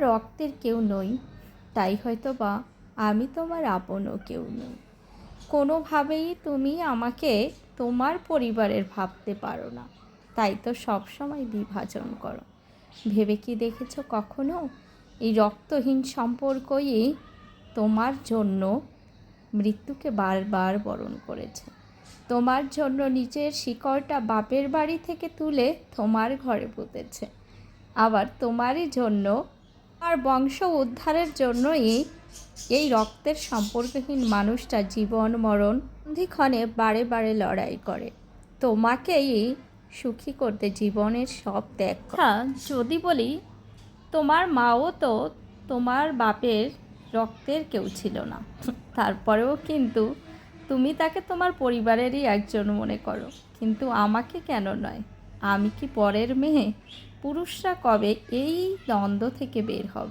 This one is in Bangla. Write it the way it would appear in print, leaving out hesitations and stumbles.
রক্তের কেউ নই, তাই হয়তো বা আমি তোমার আপনও কেউ নই। কোনোভাবেই তুমি আমাকে তোমার পরিবারের ভাবতে পারো না, তাই তো সবসময় বিভাজন করো। ভেবে কি দেখেছো কখনো এই রক্তহীন সম্পর্কই তোমার জন্য মৃত্যুকে বারবার বরণ করেছে? তোমার জন্য নিজের শিকড়টা বাপের বাড়ি থেকে তুলে তোমার ঘরে পুঁতেছে। আবার তোমারই জন্য আর বংশ উদ্ধারের জন্যই এই রক্তের সম্পর্কহীন মানুষটা জীবন মরণ সন্ধিক্ষণে বারে বারে লড়াই করে তোমাকেই সুখী করতে, জীবনের সব ত্যাগ করে। যদি বলি, তোমার মাও তো তোমার বাপের রক্তের কেউ ছিল না, তারপরেও কিন্তু তুমি তাকে তোমার পরিবারেরই একজন মনে করো। কিন্তু আমাকে কেন নয়? আমি কি পরের মেয়ে? পুরুষরা কবে এই দ্বন্দ্ব থেকে বের হবে?